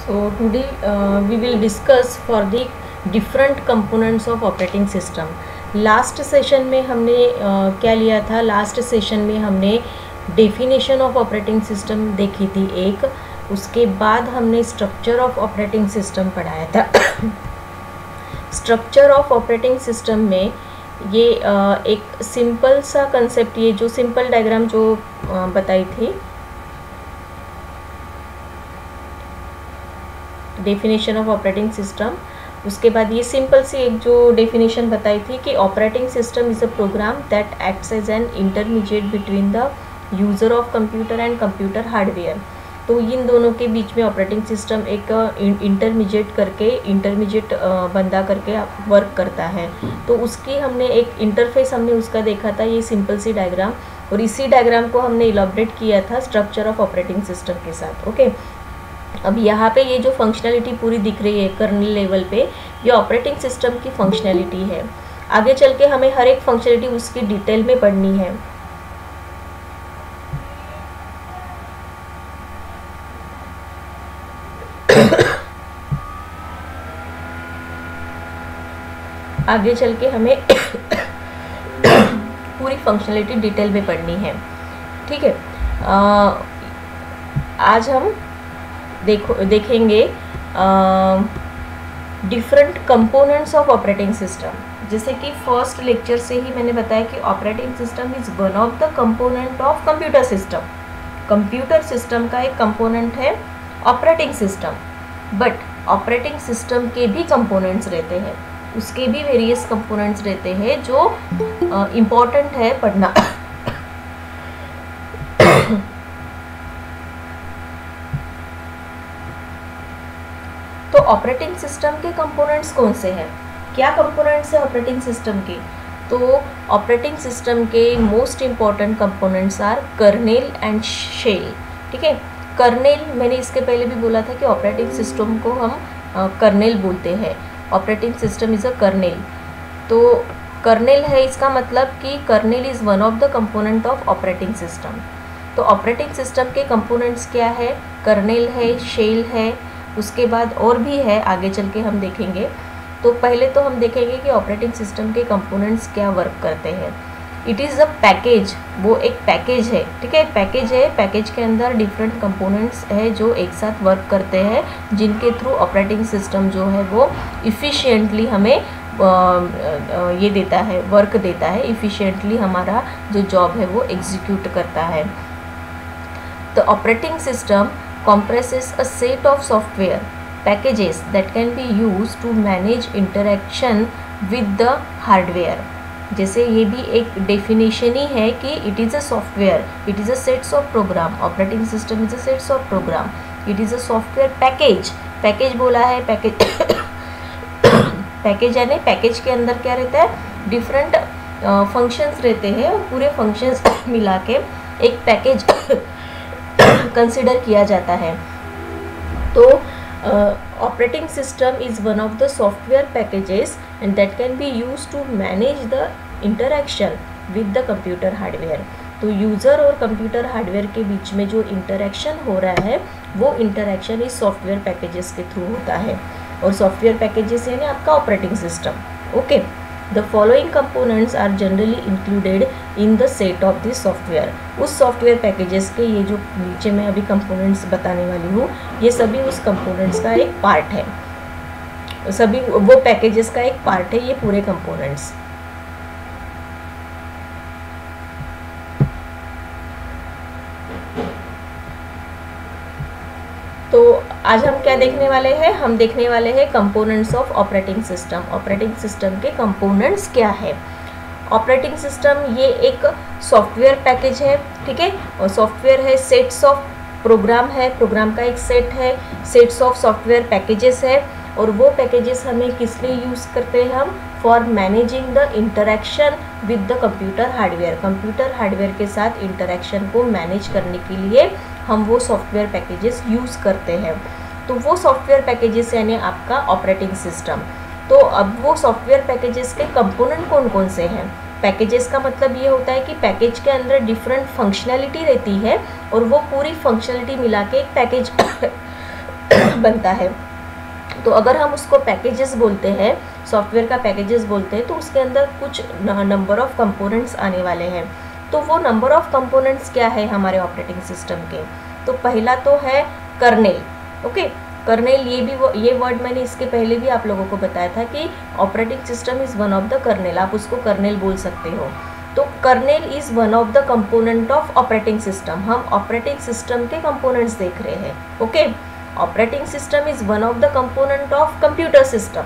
So today we will discuss for the different components of operating system. Last session में हमने क्या लिया था? लास्ट सेशन में हमने डेफिनेशन ऑफ ऑपरेटिंग सिस्टम देखी थी एक, उसके बाद हमने स्ट्रक्चर ऑफ ऑपरेटिंग सिस्टम पढ़ाया था। स्ट्रक्चर ऑफ ऑपरेटिंग सिस्टम में ये एक सिंपल सा कंसेप्ट, ये जो सिंपल डायग्राम जो बताई थी, डेफिनेशन ऑफ ऑपरेटिंग सिस्टम, उसके बाद ये सिंपल सी एक जो डेफिनेशन बताई थी कि operating system is a program that acts as an intermediate between the user of computer and computer hardware. तो इन दोनों के बीच में ऑपरेटिंग सिस्टम एक इंटरमीडिएट बंदा करके वर्क करता है। तो उसकी हमने एक इंटरफेस हमने उसका देखा था, ये सिंपल सी डायग्राम, और इसी डायग्राम को हमने इलॉबरेट किया था स्ट्रक्चर ऑफ ऑपरेटिंग सिस्टम के साथ। ओके, अब यहाँ पे ये जो फंक्शनैलिटी पूरी दिख रही है कर्नल लेवल पे, ये ऑपरेटिंग सिस्टम की फंक्शनैलिटी है। आगे चल के हमें हर एक फंक्शनैलिटी उसकी डिटेल में पढ़नी है। आगे चल के हमें पूरी फंक्शनैलिटी डिटेल में पढ़नी है, ठीक है। आज हम देखेंगे different components of operating system. जैसे कि फर्स्ट लेक्चर से ही मैंने बताया कि operating system is one of the component of computer system. Computer system का एक कंपोनेंट है operating system, but operating system के भी कंपोनेंट्स रहते हैं, उसके भी वेरियस कंपोनेंट्स रहते हैं जो इम्पोर्टेंट है पढ़ना। तो ऑपरेटिंग सिस्टम के कंपोनेंट्स कौन से हैं? क्या कंपोनेंट्स हैं ऑपरेटिंग सिस्टम के? तो ऑपरेटिंग सिस्टम के most important components are kernel and shell, ठीक है। कर्नेल, मैंने इसके पहले भी बोला था कि ऑपरेटिंग सिस्टम को हम कर्नेल बोलते हैं। Operating system is a kernel. तो कर्नेल है, इसका मतलब कि kernel is one of the component of operating system. तो ऑपरेटिंग सिस्टम के कंपोनेंट्स क्या है? कर्नेल है, शेल है, उसके बाद और भी है, आगे चल के हम देखेंगे। तो पहले तो हम देखेंगे कि ऑपरेटिंग सिस्टम के कंपोनेंट्स क्या वर्क करते हैं। इट इज़ अ पैकेज, वो एक पैकेज है, ठीक है। पैकेज है, पैकेज के अंदर डिफरेंट कंपोनेंट्स है जो एक साथ वर्क करते हैं, जिनके थ्रू ऑपरेटिंग सिस्टम जो है वो इफ़िशिएंटली हमें ये देता है, वर्क देता है, इफ़िशिएंटली हमारा जो जॉब है वो एग्जीक्यूट करता है। तो operating system compresses a set of software packages that can be used to manage interaction with the hardware। जैसे ये भी एक डेफिनेशन ही है कि it is a software, it is a sets of program, operating system is a sets of program, it is a software package. Package बोला है, package package यानी पैकेज के अंदर क्या रहता है? डिफरेंट फंक्शंस रहते हैं, और पूरे फंक्शंस मिला के एक पैकेज कंसिडर किया जाता है। तो operating system is one of the software packages and that can be use to manage the interaction with the computer hardware. तो यूज़र और कंप्यूटर हार्डवेयर के बीच में जो इंटरेक्शन हो रहा है, वो इंटरेक्शन इस सॉफ्टवेयर पैकेजेस के थ्रू होता है, और सॉफ्टवेयर पैकेजेस यानी आपका operating system. Okay, the following components are generally included in the set of this software. उस सॉफ्टवेयर पैकेजेस के ये जो नीचे मैं अभी कंपोनेंट्स बताने वाली हूँ, ये सभी उस कंपोनेंट्स का एक पार्ट है, सभी वो पैकेजेस का एक पार्ट है ये पूरे कंपोनेंट्स। तो आज हम क्या देखने वाले हैं? हम देखने वाले हैं components of operating system. Operating system के कंपोनेंट्स क्या है? ऑपरेटिंग सिस्टम ये एक सॉफ्टवेयर पैकेज है, ठीक है, और सॉफ्टवेयर है, सेट्स ऑफ प्रोग्राम है, प्रोग्राम का एक सेट है, सेट्स ऑफ सॉफ्टवेयर पैकेजेस है, और वो पैकेजेस हमें किस लिए यूज़ करते हैं हम? For managing the interaction with the computer hardware. Computer hardware के साथ इंटरेक्शन को मैनेज करने के लिए हम वो सॉफ्टवेयर पैकेजेस यूज़ करते हैं। तो वो सॉफ्टवेयर पैकेजेस यानी आपका ऑपरेटिंग सिस्टम। तो अब वो सॉफ्टवेयर पैकेजेस के कंपोनेंट कौन कौन से हैं? पैकेजेस का मतलब ये होता है कि पैकेज के अंदर डिफरेंट फंक्शनैलिटी रहती है, और वो पूरी फंक्शनैलिटी मिला के एक पैकेज बनता है। तो अगर हम उसको पैकेजेस बोलते हैं, सॉफ्टवेयर का पैकेजेस बोलते हैं, तो उसके अंदर कुछ नंबर ऑफ कंपोनेंट्स आने वाले हैं। तो वो नंबर ऑफ कंपोनेंट्स क्या है हमारे ऑपरेटिंग सिस्टम के? तो पहला तो है कर्नेल। ओके, कर्नेल, ये वर्ड मैंने इसके पहले भी आप लोगों को बताया था कि operating system is one of the kernel, आप उसको कर्नेल बोल सकते हो। तो kernel is one of the component of operating system. हम ऑपरेटिंग सिस्टम के कंपोनेंट्स देख रहे हैं। Okay, operating system is one of the component of computer system.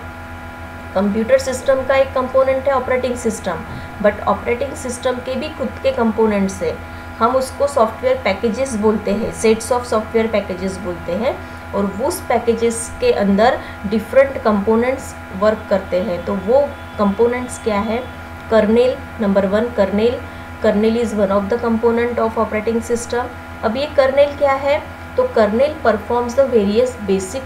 Computer system का एक कंपोनेंट है operating system, but operating system के भी खुद के कंपोनेंट्स है। हम उसको सॉफ्टवेयर पैकेजेस बोलते हैं, सेट्स ऑफ सॉफ्टवेयर पैकेजेस बोलते हैं, और उस पैकेजेस के अंदर डिफरेंट कंपोनेंट्स वर्क करते हैं। तो वो कंपोनेंट्स क्या है? Kernel, number 1 kernel. Kernel is one of the component of operating system. अब ये कर्नेल क्या है? तो kernel performs the various basic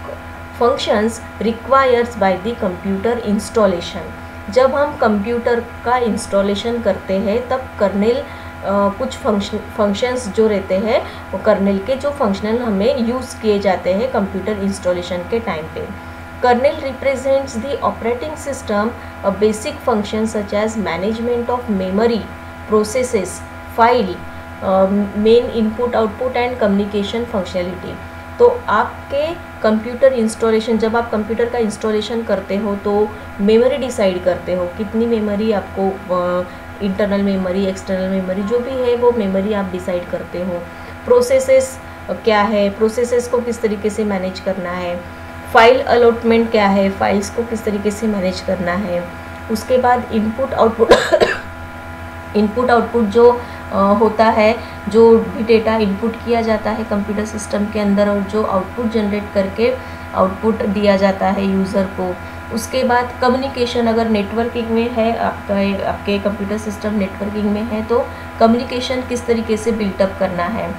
functions requires by the computer installation. जब हम कंप्यूटर का इंस्टॉलेशन करते हैं तब कर्नेल कुछ फंक्शंस जो रहते हैं वो कर्नेल के जो फंक्शनल हमें यूज़ किए जाते हैं कंप्यूटर इंस्टॉलेशन के टाइम पे। Kernel represents the operating system a basic function such as management of memory, processes, file, main input output and communication functionality. तो आपके कंप्यूटर इंस्टॉलेशन, जब आप कंप्यूटर का इंस्टॉलेशन करते हो तो मेमोरी डिसाइड करते हो, कितनी मेमोरी आपको, इंटरनल मेमोरी, एक्सटर्नल मेमोरी, जो भी है वो मेमोरी आप डिसाइड करते हो। प्रोसेसेस क्या है, प्रोसेसेस को किस तरीके से मैनेज करना है। फाइल अलॉटमेंट क्या है, फाइल्स को किस तरीके से मैनेज करना है। उसके बाद इनपुट आउटपुट इनपुट आउटपुट जो होता है, जो भी डेटा इनपुट किया जाता है कंप्यूटर सिस्टम के अंदर और जो आउटपुट जनरेट करके आउटपुट दिया जाता है यूज़र को। उसके बाद कम्युनिकेशन, अगर नेटवर्किंग में है आपके कंप्यूटर सिस्टम नेटवर्किंग में है तो कम्युनिकेशन किस तरीके से बिल्टअप करना है।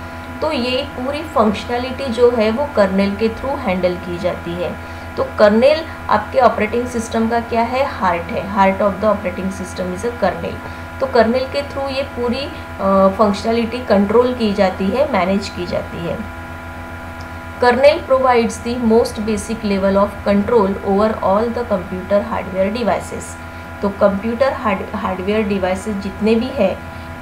तो ये पूरी फंक्शनैलिटी जो है वो कर्नेल के थ्रू हैंडल की जाती है। तो कर्नेल आपके ऑपरेटिंग सिस्टम का क्या है? हार्ट है। Heart of the operating system is a kernel. तो कर्नेल के थ्रू ये पूरी फंक्शनैलिटी कंट्रोल की जाती है, मैनेज की जाती है। Kernel provides the most basic level of control over all the computer hardware devices. तो कंप्यूटर हार्डवेयर डिवाइसेस जितने भी है,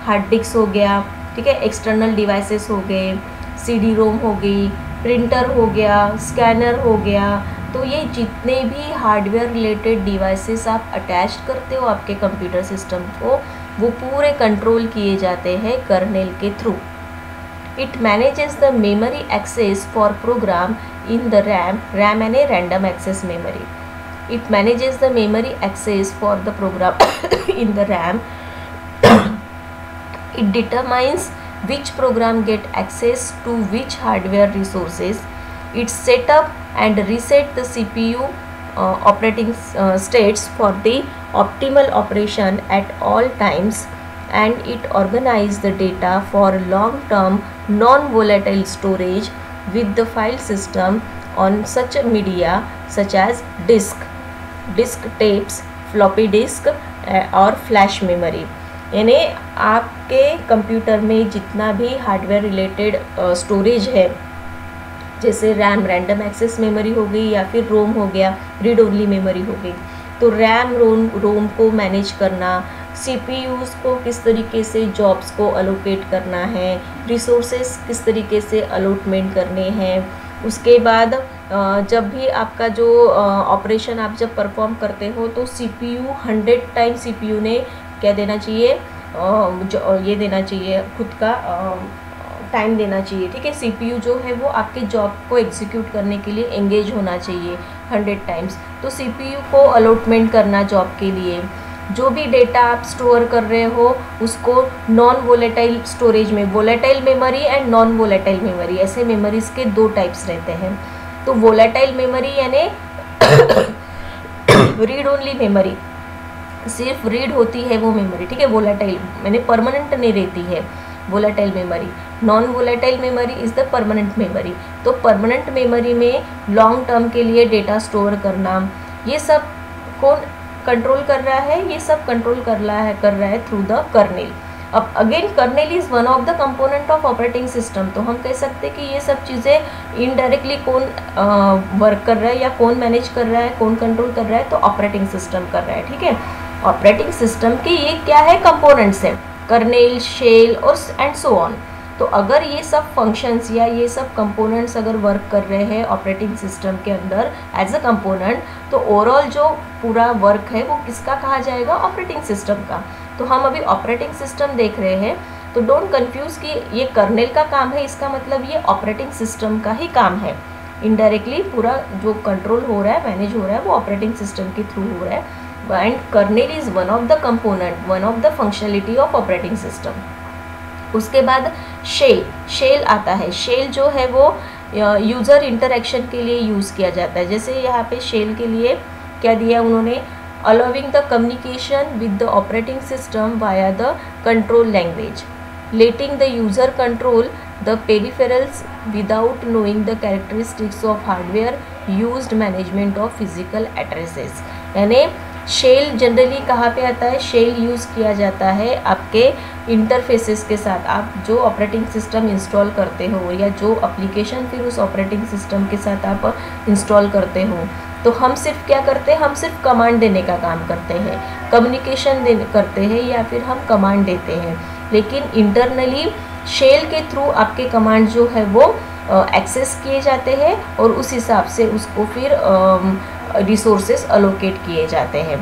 हार्ड डिस्क हो गया, ठीक है, एक्सटर्नल डिवाइसेस हो गए, सीडी रोम हो गई, प्रिंटर हो गया, स्कैनर हो गया, तो ये जितने भी हार्डवेयर रिलेटेड डिवाइसेस आप अटैच करते हो आपके कंप्यूटर सिस्टम को, वो पूरे कंट्रोल किए जाते हैं कर्नेल के through. It manages the memory access for program in the RAM, RAM यानी random access memory. It manages the memory access for the program in the RAM. It determines which program get access to which hardware resources. It set up and reset the CPU operating states for the optimal operation at all times, and it organizes the data for long-term non-volatile storage with the file system on such a media such as disk, tapes, floppy disk और flash memory। यानी आपके computer में जितना भी hardware related storage है, जैसे RAM random access memory हो गई या फिर रोम हो गया रीड ओनली मेमोरी हो गई, तो रैम रोम को मैनेज करना, सीपीयूज़ को किस तरीके से जॉब्स को अलोकेट करना है, रिसोर्सेस किस तरीके से अलॉटमेंट करने हैं। उसके बाद जब भी आपका जो ऑपरेशन आप जब परफॉर्म करते हो तो सीपीयू 100 टाइम सीपीयू ने क्या देना चाहिए, जो ये देना चाहिए, खुद का टाइम देना चाहिए, ठीक है। सीपीयू जो है वो आपके जॉब को एग्जीक्यूट करने के लिए एंगेज होना चाहिए 100 टाइम्स। तो सीपीयू को अलॉटमेंट करना जॉब के लिए, जो भी डेटा आप स्टोर कर रहे हो उसको नॉन वोलेटाइल स्टोरेज में, volatile memory and non volatile memory, ऐसे मेमोरीज के 2 टाइप्स रहते हैं। तो वोलेटाइल मेमोरी यानी रीड ओनली मेमोरी, सिर्फ रीड होती है वो मेमोरी, ठीक है, वोलेटाइल यानी परमानेंट नहीं रहती है volatile memory. Non volatile memory is the permanent memory. तो परमानेंट मेमोरी में लॉन्ग टर्म के लिए डेटा स्टोर करना, ये सब कौन कंट्रोल कर रहा है? ये सब कंट्रोल कर रहा है थ्रू द कर्नेल। अब again kernel is one of the component of operating system, तो हम कह सकते हैं कि ये सब चीज़ें इनडायरेक्टली कौन वर्क कर रहा है या कौन मैनेज कर रहा है, कौन कंट्रोल कर रहा है, तो ऑपरेटिंग सिस्टम कर रहा है, ठीक है। ऑपरेटिंग सिस्टम के ये क्या है, कंपोनेंट्स हैं, कर्नेल, शेल और एंड सो ऑन। तो अगर ये सब फंक्शंस या ये सब कंपोनेंट्स अगर वर्क कर रहे हैं ऑपरेटिंग सिस्टम के अंदर एज अ कंपोनेंट, तो ओवरऑल जो पूरा वर्क है वो किसका कहा जाएगा, ऑपरेटिंग सिस्टम का। तो हम अभी ऑपरेटिंग सिस्टम देख रहे हैं, तो डोंट कंफ्यूज कि ये कर्नेल का काम है, इसका मतलब ये ऑपरेटिंग सिस्टम का ही काम है। इनडायरेक्टली पूरा जो कंट्रोल हो रहा है, मैनेज हो रहा है, वो ऑपरेटिंग सिस्टम के थ्रू हो रहा है। And kernel is one of the component, one of the functionality of operating system. उसके बाद शेल आता है। शेल जो है वो यूज़र इंटरेक्शन के लिए यूज़ किया जाता है। जैसे यहाँ पे शेल के लिए क्या दिया उन्होंने, allowing the communication with the operating system via the control language, letting the user control the peripherals without knowing the characteristics of hardware used management of physical addresses. यानी शेल जनरली कहाँ पे आता है, शेल यूज़ किया जाता है आपके interfaces के साथ। आप जो ऑपरेटिंग सिस्टम इंस्टॉल करते हो या जो एप्लीकेशन फिर उस ऑपरेटिंग सिस्टम के साथ आप इंस्टॉल करते हो, तो हम सिर्फ क्या करते हैं, हम सिर्फ कमांड देने का काम करते हैं, कम्युनिकेशन करते हैं या फिर हम कमांड देते हैं। लेकिन इंटरनली शेल के थ्रू आपके कमांड जो है वो एक्सेस किए जाते हैं और उस हिसाब से उसको फिर रिसोर्सेज अलोकेट किए जाते हैं।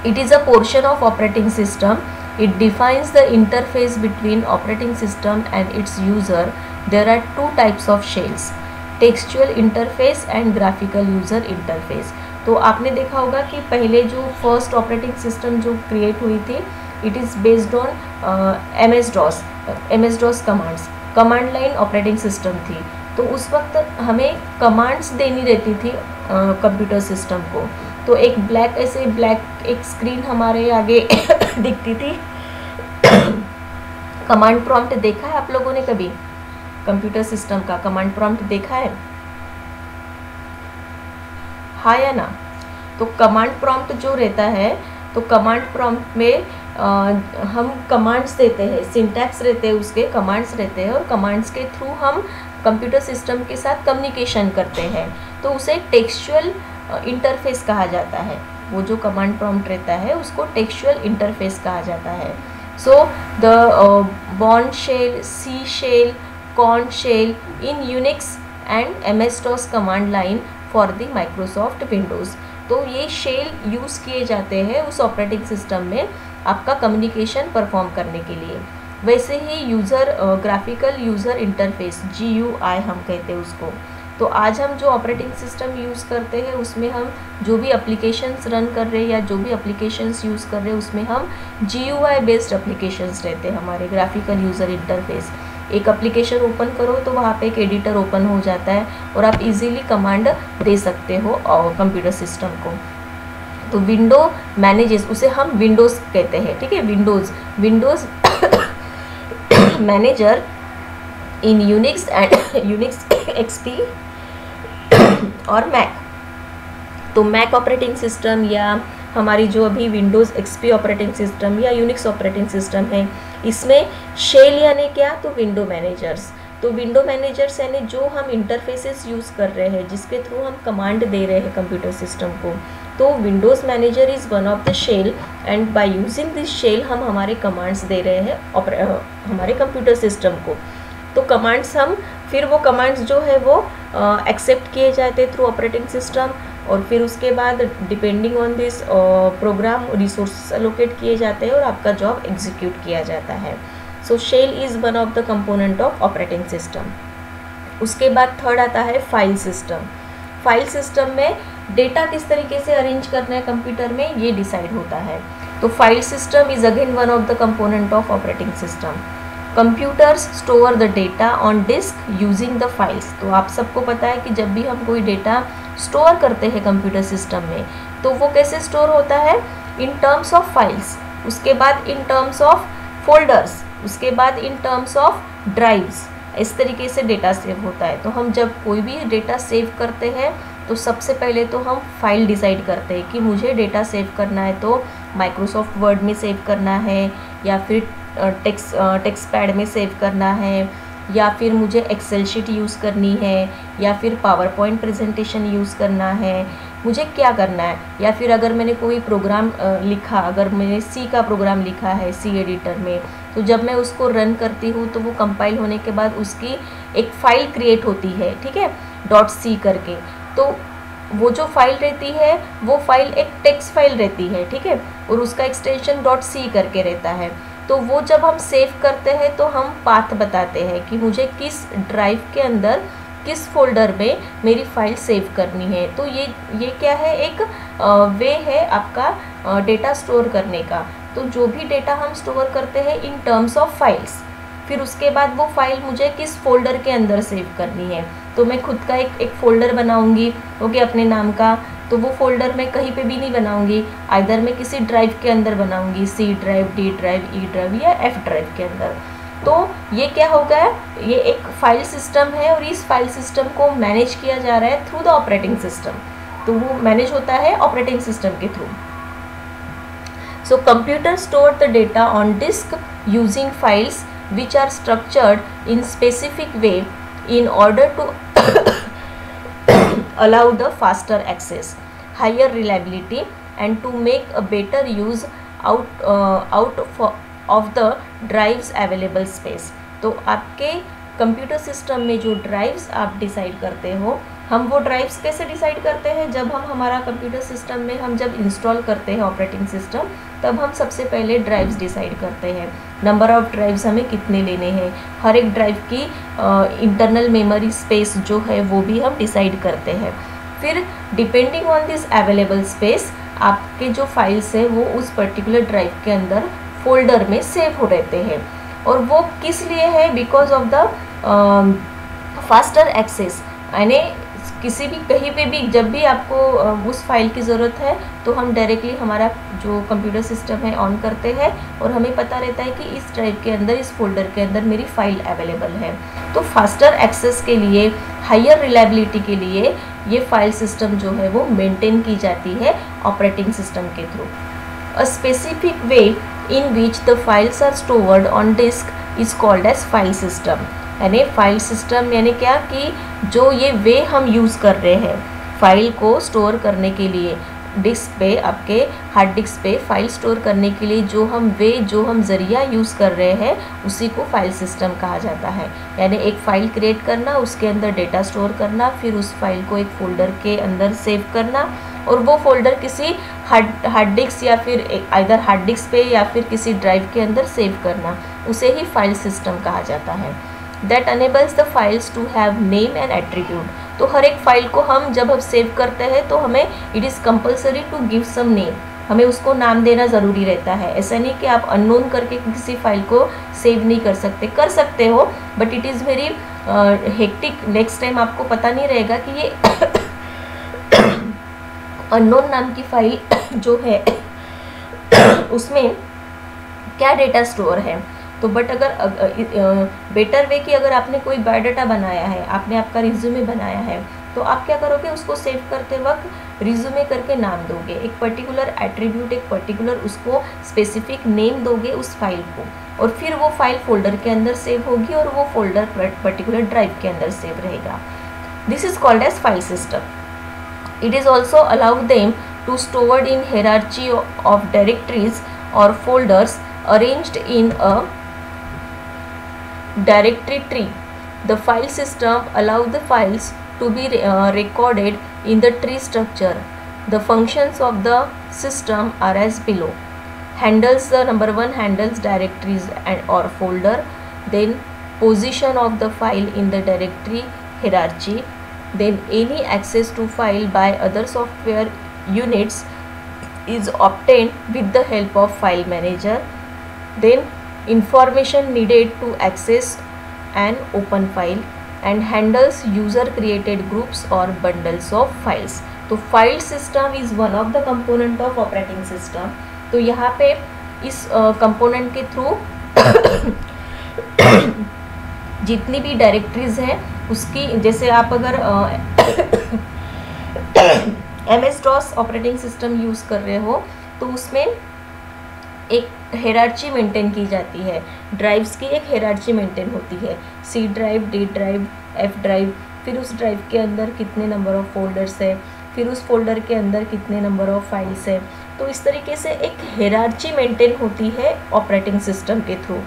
It is a portion of operating system, it defines the interface between operating system and its user. There are two types of shells, textual interface and graphical user interface. तो आपने देखा होगा कि पहले जो फर्स्ट ऑपरेटिंग सिस्टम जो create हुई थी, it is based on MS DOS commands, command line operating system थी। तो उस वक्त हमें कमांड्स देनी रहती थी कंप्यूटर सिस्टम को। तो एक ब्लैक एक स्क्रीन हमारे आगे दिखती थी। कमांड प्रॉम्प्ट देखा है आप लोगों ने कभी, कंप्यूटर सिस्टम का कमांड प्रॉम्प्ट देखा है, हाँ या ना? तो कमांड प्रॉम्प्ट जो रहता है, तो कमांड प्रॉम्प्ट में हम कमांड्स देते हैं, सिंटैक्स रहते हैं, उसके कमांड्स रहते हैं और कमांड्स के थ्रू हम कंप्यूटर सिस्टम के साथ कम्युनिकेशन करते हैं। तो उसे टेक्सचुअल इंटरफेस कहा जाता है। वो जो कमांड प्रॉम्प्ट रहता है उसको टेक्सचुअल इंटरफेस कहा जाता है। So the Bourne shell, C shell, Korn shell in Unix and MS DOS command line for the Microsoft Windows. तो ये शेल यूज़ किए जाते हैं उस ऑपरेटिंग सिस्टम में आपका कम्युनिकेशन परफॉर्म करने के लिए। वैसे ही user graphical user interface GUI हम कहते हैं उसको। तो आज हम जो ऑपरेटिंग सिस्टम यूज़ करते हैं उसमें हम जो भी एप्लीकेशंस रन कर रहे हैं या जो भी एप्लीकेशंस यूज़ कर रहे हैं उसमें हम GUI बेस्ड एप्लीकेशंस रहते हैं हमारे, ग्राफिकल यूज़र इंटरफेस। एक एप्लीकेशन ओपन करो तो वहाँ पे एक एडिटर ओपन हो जाता है और आप इजीली कमांड दे सकते हो कंप्यूटर सिस्टम को। तो विंडो मैनेजेस, उसे हम विंडोज़ कहते हैं, ठीक है, Windows manager in Unix and Unix XP और मैक। तो मैक ऑपरेटिंग सिस्टम या हमारी जो अभी विंडोज़ XP ऑपरेटिंग सिस्टम या यूनिक्स ऑपरेटिंग सिस्टम है, इसमें शेल यानी क्या, तो विंडो मैनेजर्स। तो विंडो मैनेजर्स यानी जो हम इंटरफेसेस यूज़ कर रहे हैं, जिसके थ्रू हम कमांड दे रहे हैं कंप्यूटर सिस्टम को, तो Windows manager is one of the shell and by using this shell हम हमारे कमांड्स दे रहे हैं हमारे कंप्यूटर सिस्टम को। तो कमांड्स हम फिर वो कमांड्स जो है वो एक्सेप्ट किए जाते हैं थ्रू ऑपरेटिंग सिस्टम और फिर उसके बाद depending on this program resource allocate किए जाते हैं और आपका जॉब एग्जीक्यूट किया जाता है। So shell is one of the component of operating system. उसके बाद थर्ड आता है फाइल सिस्टम। फाइल सिस्टम में डेटा किस तरीके से अरेंज करना है कंप्यूटर में, ये डिसाइड होता है। तो file system is again one of the component of operating system. Computers store the data on disk using the files. तो आप सबको पता है कि जब भी हम कोई डेटा स्टोर करते हैं कंप्यूटर सिस्टम में, तो वो कैसे स्टोर होता है, इन टर्म्स ऑफ फाइल्स, उसके बाद इन टर्म्स ऑफ फोल्डर्स, उसके बाद इन टर्म्स ऑफ ड्राइव्स। इस तरीके से डेटा सेव होता है। तो हम जब कोई भी डेटा सेव करते हैं तो सबसे पहले तो हम फाइल डिसाइड करते हैं कि मुझे डेटा सेव करना है तो माइक्रोसॉफ्ट वर्ड में सेव करना है या फिर टेक्स्ट पैड में सेव करना है, या फिर मुझे एक्सेल शीट यूज़ करनी है, या फिर पावर पॉइंट प्रेजेंटेशन यूज़ करना है, मुझे क्या करना है। या फिर अगर मैंने कोई प्रोग्राम लिखा, अगर मैंने सी का प्रोग्राम लिखा है सी एडिटर में, तो जब मैं उसको रन करती हूँ तो वो कंपाइल होने के बाद उसकी एक फ़ाइल क्रिएट होती है, ठीक है, .c करके। तो वो जो फाइल रहती है वो फाइल एक टेक्स्ट फाइल रहती है, ठीक है, और उसका एक्सटेंशन .c करके रहता है। तो वो जब हम सेव करते हैं तो हम पाथ बताते हैं कि मुझे किस ड्राइव के अंदर, किस फोल्डर में मेरी फाइल सेव करनी है। तो ये क्या है, एक वे है आपका डेटा स्टोर करने का। तो जो भी डेटा हम स्टोर करते हैं इन टर्म्स ऑफ फाइल्स, फिर उसके बाद वो फाइल मुझे किस फोल्डर के अंदर सेव करनी है। तो मैं खुद का एक फ़ोल्डर बनाऊंगी, ओके, अपने नाम का। तो वो फोल्डर मैं कहीं पे भी नहीं बनाऊंगी, आइदर मैं किसी ड्राइव के अंदर बनाऊंगी, C drive, D drive, E drive या एफ ड्राइव के अंदर। तो ये क्या होगा, ये एक फाइल सिस्टम है और इस फाइल सिस्टम को मैनेज किया जा रहा है थ्रू द ऑपरेटिंग सिस्टम। तो वो मैनेज होता है ऑपरेटिंग सिस्टम के थ्रू। So computer store the data on disk using files which are structured in specific way in order to allow the faster access, higher reliability and to make a better use of the drives available space। तो आपके computer system में जो drives आप decide करते हो, हम वो drives कैसे डिसाइड करते हैं, जब हम हमारा कंप्यूटर सिस्टम में हम जब इंस्टॉल करते हैं ऑपरेटिंग सिस्टम, तब हम सबसे पहले ड्राइव्स डिसाइड करते हैं। नंबर ऑफ़ ड्राइव्स हमें कितने लेने हैं, हर एक ड्राइव की इंटरनल मेमोरी स्पेस जो है वो भी हम डिसाइड करते हैं। फिर depending on this available space आपके जो फाइल्स हैं वो उस पर्टिकुलर ड्राइव के अंदर फोल्डर में सेव हो रहते हैं। और वो किस लिए है, because of the faster access, यानी किसी भी कहीं पे भी जब भी आपको उस फाइल की ज़रूरत है तो हम डायरेक्टली हमारा जो कंप्यूटर सिस्टम है ऑन करते हैं और हमें पता रहता है कि इस ड्राइव के अंदर, इस फोल्डर के अंदर मेरी फाइल अवेलेबल है। तो फास्टर एक्सेस के लिए, हायर रिलायबिलिटी के लिए ये फाइल सिस्टम जो है वो मेंटेन की जाती है ऑपरेटिंग सिस्टम के थ्रू। A specific way in which the files are stored on disk is called as file system. यानी फाइल सिस्टम यानी क्या कि जो ये वे हम यूज़ कर रहे हैं फाइल को स्टोर करने के लिए, डिस्क पे, आपके हार्ड डिस्क पे फाइल स्टोर करने के लिए जो हम ज़रिया यूज़ कर रहे हैं उसी को फाइल सिस्टम कहा जाता है। यानी एक फ़ाइल क्रिएट करना, उसके अंदर डेटा स्टोर करना, फिर उस फाइल को एक फ़ोल्डर के अंदर सेव करना, और वो फोल्डर किसी हार्ड डिस्क या फिर आइदर हार्ड डिस्क पे या फिर किसी ड्राइव के अंदर सेव करना, उसे ही फाइल सिस्टम कहा जाता है। That enables the files to have name and attribute। तो हर एक फाइल को जब हम सेव करते हैं तो हमें it is compulsory to give some name, हमें उसको नाम देना ज़रूरी रहता है। ऐसा नहीं कि आप अननोन करके किसी फाइल को सेव नहीं कर सकते, कर सकते हो, but it is very hectic. Next time आपको पता नहीं रहेगा कि ये अननोन नाम की फाइल जो है उसमें क्या डेटा स्टोर है। तो बट अगर बेटर वे कि अगर आपने कोई बायोडाटा बनाया है, आपने आपका रिज्यूमे बनाया है, तो आप क्या करोगे, उसको सेव करते वक्त रिज्यूमे करके नाम दोगे, एक पर्टिकुलर एट्रीब्यूट, एक पर्टिकुलर उसको स्पेसिफिक नेम दोगे उस फाइल को, और फिर वो फाइल फोल्डर के अंदर सेव होगी और वो फोल्डर पर्टिकुलर ड्राइव के अंदर सेव रहेगा। This is called as file system. It is also allow them to stored in hierarchy of directories और folders arranged in a directory tree. The file system allows the files to be recorded in the tree structure. The functions of the system are as below. Handles, the number one handles directories and or folder, then position of the file in the directory hierarchy, then any access to file by other software units is obtained with the help of file manager, then information needed to access an open file, and handles user created groups or bundles of files. तो file system is one of the component of operating system. तो यहाँ पे इस component के through जितनी भी directories हैं उसकी, जैसे आप अगर MS DOS operating system use कर रहे हो तो उसमें एक हेरार्ची मेंटेन की जाती है। ड्राइव्स की एक हेरार्ची मेंटेन होती है, C drive, D drive, F drive, फिर उस ड्राइव के अंदर कितने नंबर ऑफ फोल्डर्स है, फिर उस फोल्डर के अंदर कितने नंबर ऑफ फाइल्स है। तो इस तरीके से एक हेरार्ची मेंटेन होती है ऑपरेटिंग सिस्टम के थ्रू।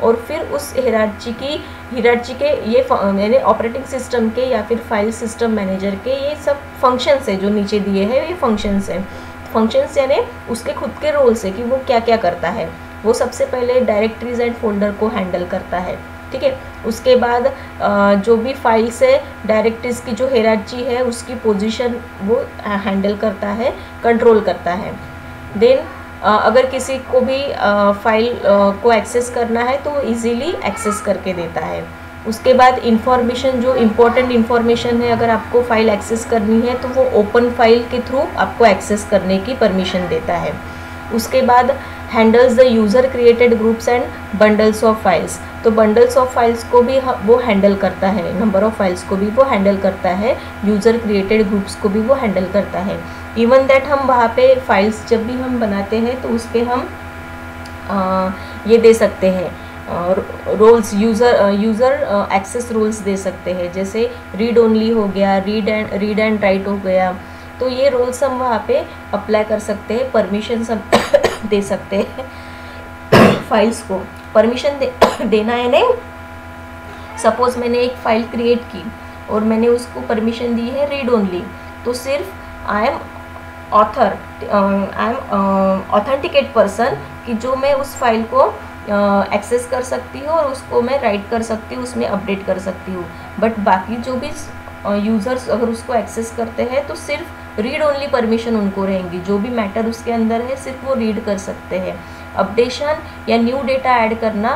और फिर उस हेरार्ची के ये यानी ऑपरेटिंग सिस्टम के या फिर फाइल सिस्टम मैनेजर के ये सब फंक्शंस है जो नीचे दिए हैं, ये फंक्शंस हैं। फंक्शंस यानी उसके खुद के रोल्स है कि वो क्या क्या करता है। वो सबसे पहले डायरेक्टरीज एंड फोल्डर को हैंडल करता है, ठीक है। उसके बाद जो भी फाइल्स है, डायरेक्टरीज की जो हेरार्ची है उसकी पोजीशन वो हैंडल करता है, कंट्रोल करता है। देन अगर किसी को भी फाइल को एक्सेस करना है तो वो इजीली एक्सेस करके देता है। उसके बाद इंफॉर्मेशन, जो इम्पोर्टेंट इंफॉर्मेशन है, अगर आपको फाइल एक्सेस करनी है तो वो ओपन फाइल के थ्रू आपको एक्सेस करने की परमिशन देता है। उसके बाद handles the user created groups and bundles of files. तो बंडल्स ऑफ फाइल्स को भी वो हैंडल करता है, नंबर ऑफ फाइल्स को भी वो हैंडल करता है, यूज़र क्रिएटेड ग्रुप्स को भी वो हैंडल करता है। इवन दैट हम वहाँ पे फाइल्स जब भी हम बनाते हैं तो उस पर हम ये दे सकते हैं रोल्स, यूज़र एक्सेस रोल्स दे सकते हैं, जैसे रीड ओनली हो गया, रीड एंड राइट हो गया। तो ये रोल्स हम वहाँ पे अप्लाई कर सकते हैं, परमिशन हम दे सकते हैं फाइल्स को। परमिशन देना है नहीं, सपोज मैंने एक फाइल क्रिएट की और मैंने उसको परमिशन दी है रीड ओनली, तो सिर्फ आई एम ऑथेंटिकेट पर्सन कि जो मैं उस फाइल को एक्सेस कर सकती हूँ और उसको मैं राइट कर सकती हूँ, उसमें अपडेट कर सकती हूँ। बट बाकी जो भी यूज़र्स अगर उसको एक्सेस करते हैं तो सिर्फ रीड ओनली परमिशन उनको रहेंगी, जो भी मैटर उसके अंदर है सिर्फ वो रीड कर सकते हैं। अपडेशन या न्यू डेटा ऐड करना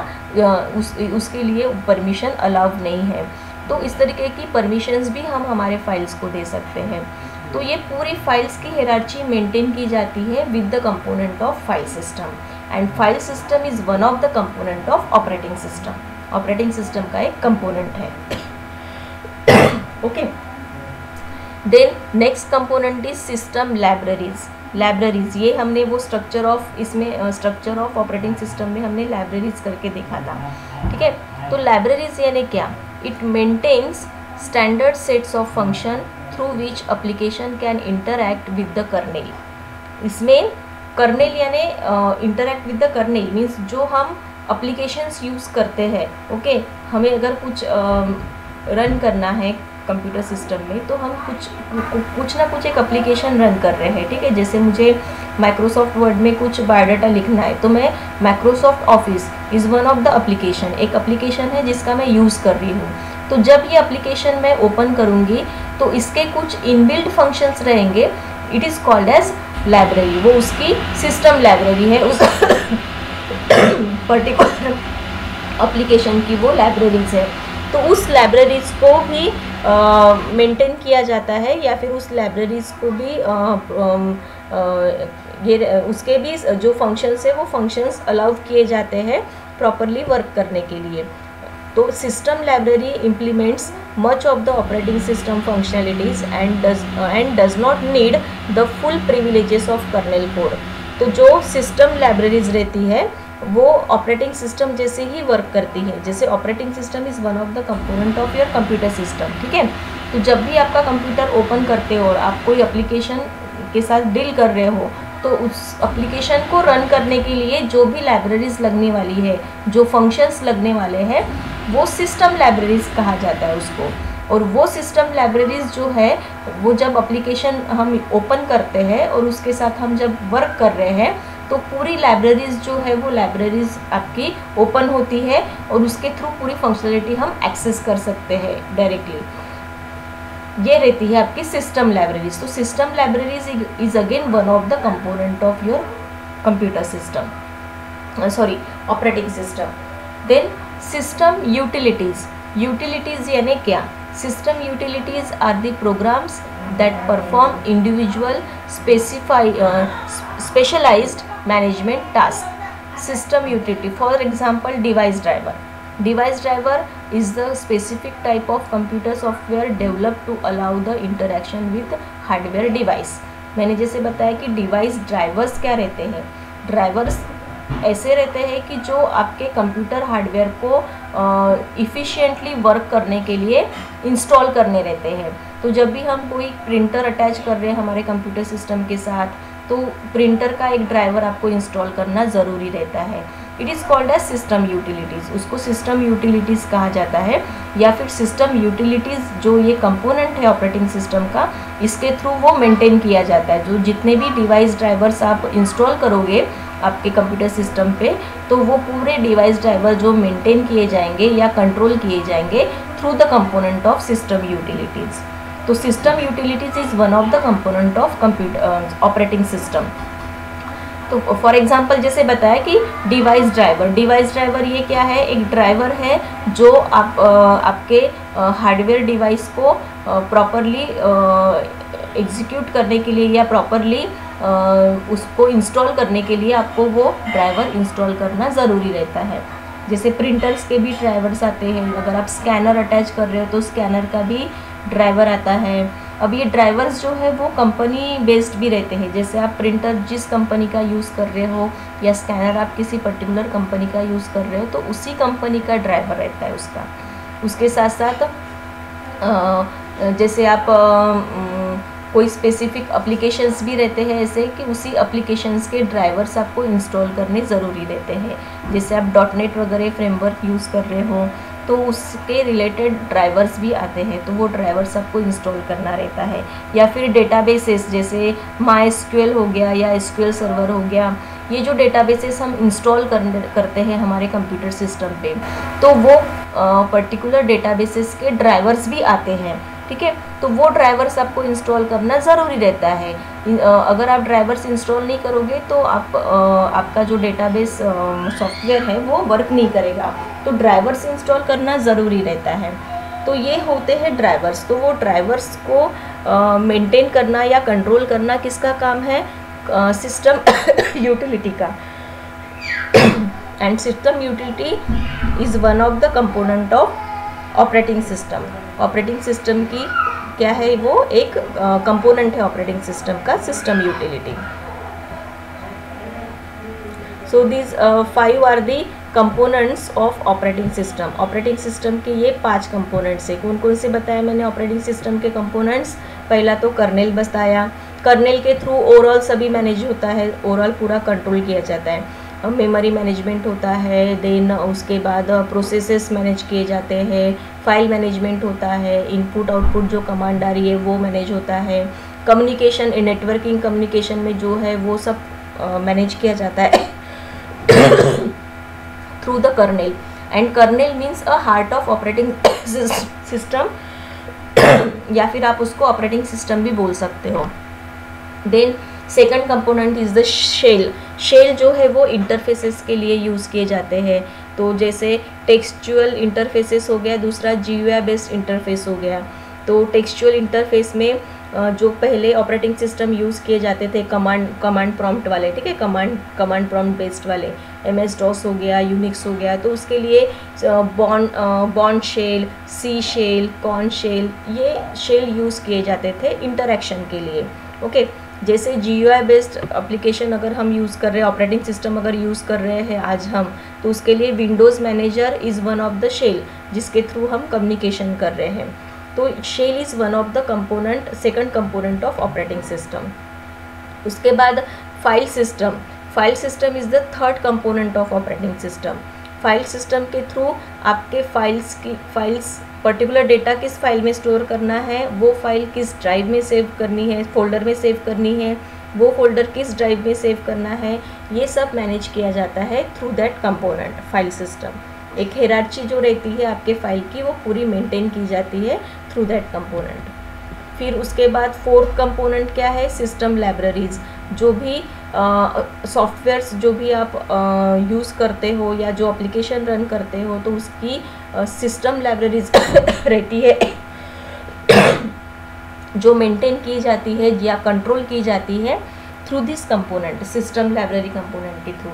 उसके लिए परमिशन अलाउड नहीं है। तो इस तरीके की परमिशंस भी हम हमारे फाइल्स को दे सकते हैं। तो ये पूरी फाइल्स की हायरार्की मेंटेन की जाती है with the component of file system, and file system is one of the component of operating system. Operating system का एक कंपोनेंट है। Okay, then next component is system libraries. ये हमने वो स्ट्रक्चर ऑफ ऑपरेटिंग सिस्टम में हमने libraries करके देखा था, ठीक है। तो लाइब्रेरीज यानी क्या? It maintains standard sets of function through which application can interact with the kernel. इसमें कर्नेल यानी interact with the kernel means जो हम एप्लीकेशंस यूज़ करते हैं, ओके। हमें अगर कुछ रन करना है कंप्यूटर सिस्टम में तो हम कुछ ना कुछ एक एप्लीकेशन रन कर रहे हैं, ठीक है। जैसे मुझे माइक्रोसॉफ्ट वर्ड में कुछ बायोडाटा लिखना है तो मैं Microsoft office is one of the application, एक एप्लीकेशन है जिसका मैं यूज़ कर रही हूँ। तो जब ये एप्लीकेशन मैं ओपन करूँगी तो इसके कुछ इनबिल्ट फंक्शंस रहेंगे, it is called as library. वो उसकी सिस्टम लाइब्रेरी है, उस पर्टिकुलर एप्लीकेशन की वो लाइब्रेरीज है। तो उस लाइब्रेरीज को भी मेंटेन किया जाता है, या फिर उस लाइब्रेरीज को भी उसके भी जो फंक्शंस है वो फंक्शंस अलाउ किए जाते हैं प्रॉपरली वर्क करने के लिए। तो system library implements much of the operating system functionalities and does not need the full privileges of kernel code. तो जो सिस्टम लाइब्रेरीज रहती है वो ऑपरेटिंग सिस्टम जैसे ही वर्क करती है, जैसे operating system is one of the component of your computer system, ठीक है। तो जब भी आपका कंप्यूटर ओपन करते हो और आप कोई एप्लीकेशन के साथ डील कर रहे हो तो उस एप्लीकेशन को रन करने के लिए जो भी लाइब्रेरीज लगने वाली है, जो फंक्शंस लगने वाले हैं, वो सिस्टम लाइब्रेरीज कहा जाता है उसको। और वो सिस्टम लाइब्रेरीज जो है वो जब एप्लीकेशन हम ओपन करते हैं और उसके साथ हम जब वर्क कर रहे हैं तो पूरी लाइब्रेरीज जो है वो लाइब्रेरीज आपकी ओपन होती है और उसके थ्रू पूरी फंक्शनलिटी हम एक्सेस कर सकते हैं डायरेक्टली। ये रहती है आपकी सिस्टम लाइब्रेरीज। तो system libraries is again one of the component of your computer system, sorry operating system. Then system utilities यानी क्या? System utilities are the programs that perform individual specialized management task. System utility, for example, device driver is the specific type of computer software developed to allow the interaction with hardware device. मैंने जैसे बताया कि device drivers क्या रहते हैं, drivers ऐसे रहते हैं कि जो आपके कंप्यूटर हार्डवेयर को इफ़िशिएंटली वर्क करने के लिए इंस्टॉल करने रहते हैं। तो जब भी हम कोई प्रिंटर अटैच कर रहे हैं हमारे कंप्यूटर सिस्टम के साथ, तो प्रिंटर का एक ड्राइवर आपको इंस्टॉल करना ज़रूरी रहता है। It is called as system utilities, उसको सिस्टम यूटिलिटीज़ कहा जाता है, या फिर सिस्टम यूटिलिटीज़ जो ये कंपोनेंट है ऑपरेटिंग सिस्टम का, इसके थ्रू वो मेंटेन किया जाता है। जो जितने भी डिवाइस ड्राइवर्स आप इंस्टॉल करोगे आपके कंप्यूटर सिस्टम पे, तो वो पूरे डिवाइस ड्राइवर जो मेंटेन किए जाएंगे या कंट्रोल किए जाएंगे through the component of system utilities. तो system utilities is one of the component of computer operating system. तो फॉर एग्जांपल जैसे बताया कि डिवाइस ड्राइवर ये क्या है, एक ड्राइवर है जो आपके हार्डवेयर डिवाइस को प्रॉपरली एग्जीक्यूट करने के लिए या प्रॉपरली उसको इंस्टॉल करने के लिए आपको वो ड्राइवर इंस्टॉल करना ज़रूरी रहता है। जैसे प्रिंटर्स के भी ड्राइवर्स आते हैं, अगर आप स्कैनर अटैच कर रहे हो तो स्कैनर का भी ड्राइवर आता है। अब ये ड्राइवर्स जो है वो कंपनी बेस्ड भी रहते हैं, जैसे आप प्रिंटर जिस कंपनी का यूज़ कर रहे हो या स्कैनर आप किसी पर्टिकुलर कंपनी का यूज़ कर रहे हो तो उसी कंपनी का ड्राइवर रहता है उसका। उसके साथ साथ जैसे आप कोई स्पेसिफिक एप्लीकेशंस भी रहते हैं ऐसे कि उसी एप्लीकेशंस के ड्राइवर्स आपको इंस्टॉल करने ज़रूरी रहते हैं। जैसे आप .NET वगैरह फ्रेमवर्क यूज़ कर रहे हो तो उसके रिलेटेड ड्राइवर्स भी आते हैं, तो वो ड्राइवर्स आपको इंस्टॉल करना रहता है। या फिर डेटाबेसेस जैसे MySQL हो गया या SQL सर्वर हो गया, ये जो डेटाबेसेस हम इंस्टॉल करते हैं हमारे कंप्यूटर सिस्टम पे, तो वो पर्टिकुलर डेटाबेसेस के ड्राइवर्स भी आते हैं, ठीक है। तो वो ड्राइवर्स आपको इंस्टॉल करना ज़रूरी रहता है। अगर आप ड्राइवर्स इंस्टॉल नहीं करोगे तो आपका जो डेटाबेस सॉफ्टवेयर है वो वर्क नहीं करेगा, तो ड्राइवर्स इंस्टॉल करना ज़रूरी रहता है। तो ये होते हैं ड्राइवर्स। तो वो ड्राइवर्स को मेंटेन करना या कंट्रोल करना किसका काम है, सिस्टम यूटिलिटी का। And system utility is one of the component of operating system. Operating system की क्या है, वो एक कंपोनेंट है ऑपरेटिंग सिस्टम का, system utility. So these 5 are the components of operating system. Operating system के ये 5 कंपोनेंट्स है। कौन कौन से बताया मैंने ऑपरेटिंग सिस्टम के कंपोनेंट्स? पहला तो कर्नेल बताया, कर्नेल के थ्रू ओवरऑल सभी मैनेज होता है, ओवरऑल पूरा कंट्रोल किया जाता है। मेमोरी मैनेजमेंट होता है, देन उसके बाद प्रोसेसेस मैनेज किए जाते हैं, फाइल मैनेजमेंट होता है, इनपुट आउटपुट जो कमांड आ रही है वो मैनेज होता है, कम्युनिकेशन नेटवर्किंग कम्युनिकेशन में जो है वो सब मैनेज किया जाता है through the kernel. And kernel means a heart of operating system या फिर आप उसको ऑपरेटिंग सिस्टम भी बोल सकते हो। Then second component is the shell. Shell जो है वो इंटरफेसेस के लिए यूज़ किए जाते हैं। तो जैसे टेक्सचुअल इंटरफेसेस हो गया, दूसरा GUI बेस्ड इंटरफेस हो गया। तो टेक्सचुअल इंटरफेस में जो पहले ऑपरेटिंग सिस्टम यूज़ किए जाते थे कमांड प्रॉम्प्ट वाले, ठीक है, कमांड प्रॉम्प्ट बेस्ड वाले, MS-DOS हो गया, यूनिक्स हो गया, तो उसके लिए bond shell, C shell, Korn shell, ये शेल यूज़ किए जाते थे इंटरैक्शन के लिए। ओके, जैसे GUI बेस्ड एप्लीकेशन अगर हम यूज़ कर रहे हैं, ऑपरेटिंग सिस्टम अगर यूज़ कर रहे हैं आज हम, तो उसके लिए windows manager is one of the shell जिसके थ्रू हम कम्युनिकेशन कर रहे हैं। तो shell is one of the component, second component of operating system. उसके बाद file system. File system is the third component of operating system. File system के through आपके फाइल्स पर्टिकुलर डेटा किस फाइल में स्टोर करना है, वो फाइल किस ड्राइव में सेव करनी है, फोल्डर में सेव करनी है, वो फोल्डर किस ड्राइव में सेव करना है, ये सब मैनेज किया जाता है through that component file system. एक हायरार्की जो रहती है आपके फाइल की वो पूरी मेंटेन की जाती है थ्रू दैट कंपोनेंट। फिर उसके बाद फोर्थ कंपोनेंट क्या है, सिस्टम लाइब्रेरीज। जो भी सॉफ्टवेयर्स जो भी आप यूज़ करते हो या जो एप्लीकेशन रन करते हो तो उसकी सिस्टम लाइब्रेरीज रहती है जो मेंटेन की जाती है या कंट्रोल की जाती है through this component, system library component के through.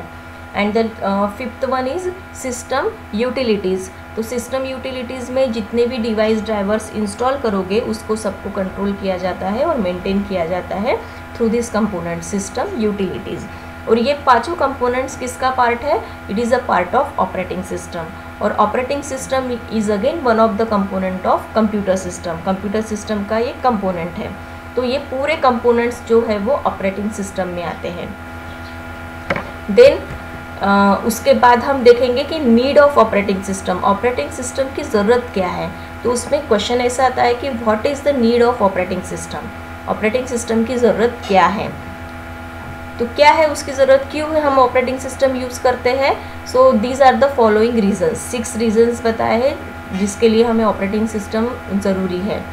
And the fifth one is system utilities. तो सिस्टम यूटिलिटीज़ में जितने भी डिवाइस ड्राइवर्स इंस्टॉल करोगे उसको सबको कंट्रोल किया जाता है और मेंटेन किया जाता है through this component, system utilities. और ये पांचों कंपोनेंट्स किसका पार्ट है? It is a part of operating system. और operating system is again one of the component of computer system. Computer system का ये कंपोनेंट है। तो ये पूरे कंपोनेंट्स जो है वो ऑपरेटिंग सिस्टम में आते हैं। देन उसके बाद हम देखेंगे कि need of operating system, operating system की ज़रूरत क्या है। तो उसमें क्वेश्चन ऐसा आता है कि what is the need of operating system, operating system की ज़रूरत क्या है। तो क्या है उसकी ज़रूरत, क्यों है हम ऑपरेटिंग सिस्टम यूज़ करते हैं। So these are the following reasons, 6 reasons बताए हैं जिसके लिए हमें ऑपरेटिंग सिस्टम ज़रूरी है।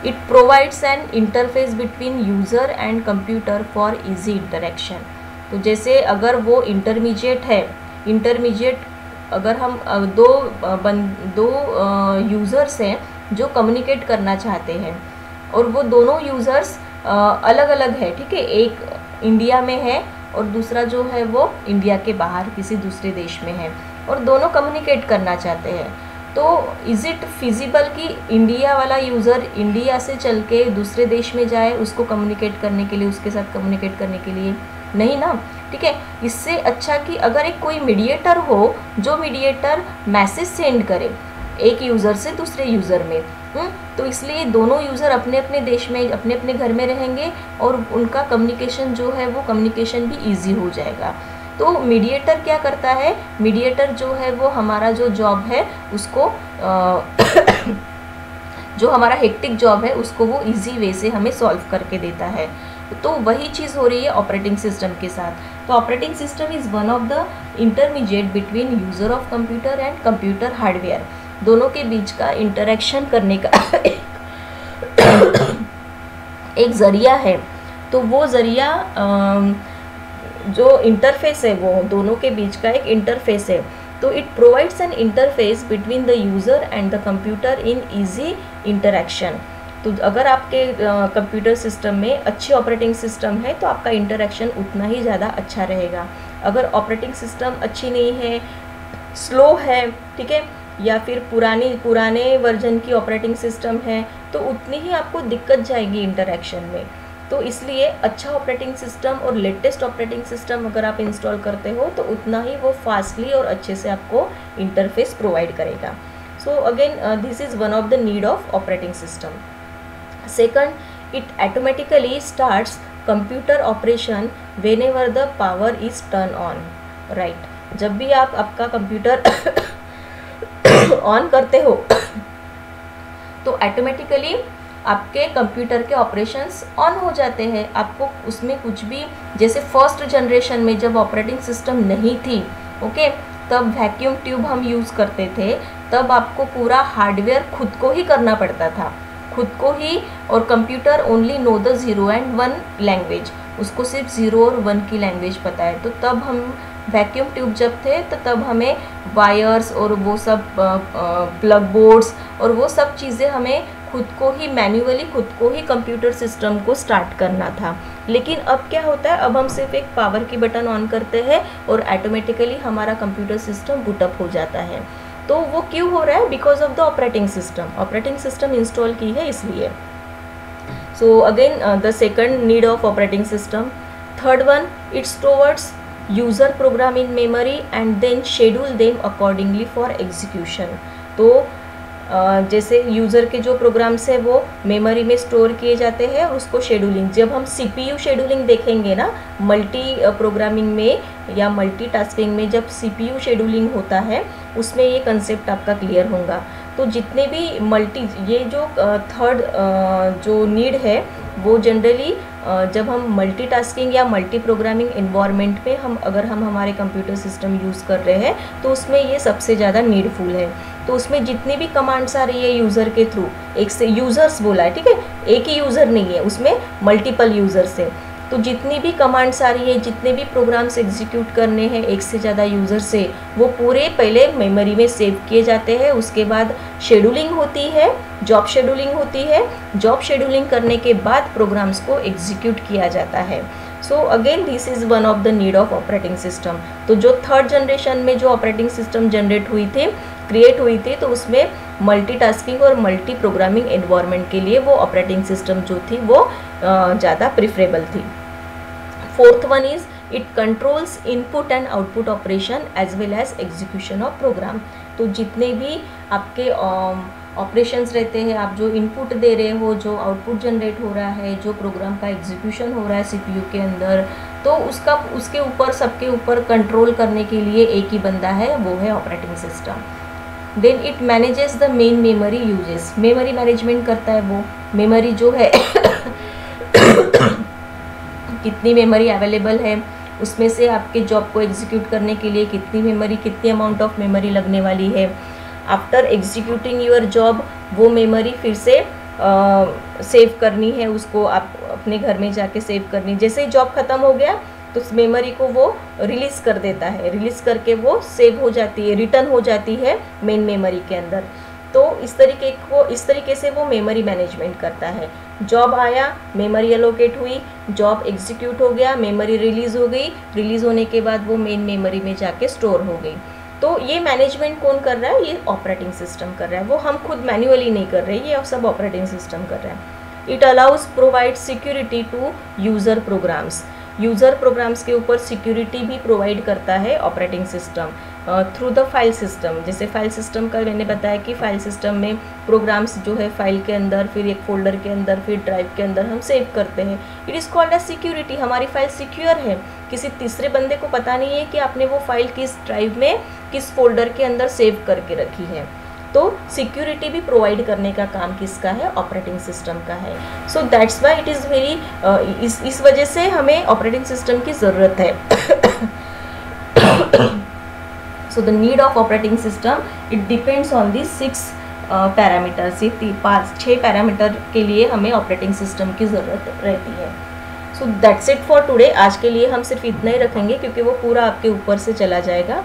It provides an interface between user and computer for easy interaction. तो जैसे अगर वो इंटरमीडिएट है, इंटरमीडिएट अगर हम दो यूज़र्स हैं जो कम्युनिकेट करना चाहते हैं और वो दोनों यूज़र्स अलग अलग है, ठीक है, एक इंडिया में है और दूसरा जो है वो इंडिया के बाहर किसी दूसरे देश में है और दोनों कम्युनिकेट करना चाहते हैं, तो इज़ इट फिजिबल कि इंडिया वाला यूज़र इंडिया से चल के दूसरे देश में जाए उसको कम्युनिकेट करने के लिए, उसके साथ कम्युनिकेट करने के लिए? नहीं ना, ठीक है। इससे अच्छा कि अगर एक कोई मीडिएटर हो जो मीडिएटर मैसेज सेंड करे एक यूज़र से दूसरे यूज़र में, तो इसलिए दोनों यूज़र अपने अपने देश में अपने अपने घर में रहेंगे और उनका कम्युनिकेशन जो है वो कम्युनिकेशन भी ईजी हो जाएगा। तो मीडिएटर क्या करता है, मीडिएटर जो है वो हमारा जो जॉब है उसको जो हमारा हेक्टिक जॉब है उसको वो इजी वे से हमें सॉल्व करके देता है। तो वही चीज़ हो रही है ऑपरेटिंग सिस्टम के साथ। तो operating system is one of the intermediate between user of computer and computer hardware, दोनों के बीच का इंटरेक्शन करने का एक ज़रिया है। तो वो ज़रिया जो इंटरफेस है वो दोनों के बीच का एक इंटरफेस है। तो it provides an interface between the user and the computer in easy interaction. तो अगर आपके कंप्यूटर सिस्टम में अच्छी ऑपरेटिंग सिस्टम है तो आपका इंटरेक्शन उतना ही ज़्यादा अच्छा रहेगा। अगर ऑपरेटिंग सिस्टम अच्छी नहीं है, स्लो है, ठीक है, या फिर पुराने वर्जन की ऑपरेटिंग सिस्टम है तो उतनी ही आपको दिक्कत जाएगी इंटरेक्शन में। तो इसलिए अच्छा ऑपरेटिंग सिस्टम और लेटेस्ट ऑपरेटिंग सिस्टम अगर आप इंस्टॉल करते हो तो उतना ही वो फास्टली और अच्छे से आपको इंटरफेस प्रोवाइड करेगा। So again this is one of the need of operating system. Second, it automatically starts computer operation whenever the power is turned on. Right? जब भी आप आपका कंप्यूटर ऑन करते हो तो ऑटोमेटिकली आपके कंप्यूटर के ऑपरेशंस ऑन हो जाते हैं। आपको उसमें कुछ भी, जैसे फर्स्ट जनरेशन में जब ऑपरेटिंग सिस्टम नहीं थी, ओके, तब वैक्यूम ट्यूब हम यूज़ करते थे, तब आपको पूरा हार्डवेयर खुद को ही करना पड़ता था, खुद को ही। और computer only know the 0 and 1 language, उसको सिर्फ 0 और 1 की लैंग्वेज पता है। तो तब हम वैक्यूम ट्यूब जब थे तो तब हमें वायर्स और वो सब प्लग बोर्ड्स और वो सब चीज़ें हमें खुद को ही मैन्युअली खुद को ही कंप्यूटर सिस्टम को स्टार्ट करना था। लेकिन अब क्या होता है, अब हम सिर्फ एक पावर की बटन ऑन करते हैं और ऑटोमेटिकली हमारा कंप्यूटर सिस्टम बूटअप हो जाता है। तो वो क्यों हो रहा है? Because of the operating system install की है इसलिए। So again the second need of operating system. Third one, it's towards user program in memory and then schedule them accordingly for execution. तो जैसे यूज़र के जो प्रोग्राम्स है वो memory में स्टोर किए जाते हैं और उसको शेड्यूलिंग, जब हम CPU शेड्यूलिंग देखेंगे ना, मल्टी प्रोग्रामिंग में या मल्टीटास्किंग में जब CPU शेड्यूलिंग होता है उसमें ये कंसेप्ट आपका क्लियर होगा। तो जितने भी ये जो थर्ड जो नीड है वो जनरली जब हम मल्टीटास्किंग या मल्टी प्रोग्रामिंग इन्वायरमेंट में अगर हम हमारे कंप्यूटर सिस्टम यूज़ कर रहे हैं तो उसमें ये सबसे ज़्यादा नीडफुल है। तो उसमें जितनी भी कमांड्स आ रही है यूज़र के थ्रू, एक से यूज़र्स बोला है, ठीक है, एक ही यूज़र नहीं है, उसमें मल्टीपल यूज़र्स है। तो जितनी भी कमांड्स आ रही है, जितने भी प्रोग्राम्स एग्जीक्यूट करने हैं एक से ज़्यादा यूज़र से, वो पूरे पहले मेमोरी में सेव किए जाते हैं। उसके बाद शेड्यूलिंग होती है, जॉब शेड्यूलिंग होती है। जॉब शेड्यूलिंग करने के बाद प्रोग्राम्स को एग्जीक्यूट किया जाता है। So again this is one of the need of operating system. तो जो थर्ड जनरेशन में जो ऑपरेटिंग सिस्टम जनरेट हुई थी, क्रिएट हुई थी, तो उसमें मल्टीटास्किंग और मल्टी प्रोग्रामिंग एनवायरनमेंट के लिए वो ऑपरेटिंग सिस्टम जो थी वो ज़्यादा प्रिफरेबल थी। Fourth one is it controls input and output operation as well as execution of program. तो जितने भी आपके ऑपरेशंस रहते हैं, आप जो इनपुट दे रहे हो, जो आउटपुट जनरेट हो रहा है, जो प्रोग्राम का एग्जीक्यूशन हो रहा है सीपीयू के अंदर, तो उसके ऊपर सबके ऊपर कंट्रोल करने के लिए एक ही बंदा है, वो है operating system. Then it manages the main memory uses, memory management करता है वो। मेमोरी जो है कितनी मेमोरी अवेलेबल है, उसमें से आपके जॉब को एग्जीक्यूट करने के लिए कितनी मेमोरी, कितनी अमाउंट ऑफ मेमोरी लगने वाली है। आफ्टर एग्जीक्यूटिंग योर जॉब वो मेमोरी फिर से सेव करनी है, उसको आप अपने घर में जाके सेव करनी। जैसे ही जॉब ख़त्म हो गया तो उस मेमोरी को वो रिलीज़ कर देता है, रिलीज़ करके वो सेव हो जाती है, रिटर्न हो जाती है मेन मेमोरी के अंदर। तो इस तरीके से वो मेमोरी मैनेजमेंट करता है। जॉब आया, मेमोरी एलोकेट हुई, जॉब एग्जीक्यूट हो गया, मेमोरी रिलीज़ हो गई, रिलीज़ होने के बाद वो मेन मेमोरी में जाके स्टोर हो गई। तो ये मैनेजमेंट कौन कर रहा है? ये ऑपरेटिंग सिस्टम कर रहा है। वो हम खुद मैन्युअली नहीं कर रहे, ये सब ऑपरेटिंग सिस्टम कर रहा है। It allows provide security to user programs, user programs के ऊपर सिक्योरिटी भी प्रोवाइड करता है operating system through the file system. जैसे फाइल सिस्टम का मैंने बताया कि फाइल सिस्टम में प्रोग्राम्स जो है फाइल के अंदर, फिर एक फोल्डर के अंदर, फिर ड्राइव के अंदर हम सेव करते हैं। It is called as security. हमारी फाइल सिक्योर है, किसी तीसरे बंदे को पता नहीं है कि आपने वो फाइल किस ड्राइव में, किस फोल्डर के अंदर सेव करके रखी है। तो सिक्योरिटी भी प्रोवाइड करने का काम किसका है? ऑपरेटिंग सिस्टम का है। So that's why it is very, इस वजह से हमें ऑपरेटिंग सिस्टम की ज़रूरत है। So the need of operating system it depends on the 6 parameters. ये 6 पैरामीटर के लिए हमें ऑपरेटिंग सिस्टम की ज़रूरत रहती है। So that's it for today. आज के लिए हम सिर्फ इतना ही रखेंगे क्योंकि वो पूरा आपके ऊपर से चला जाएगा।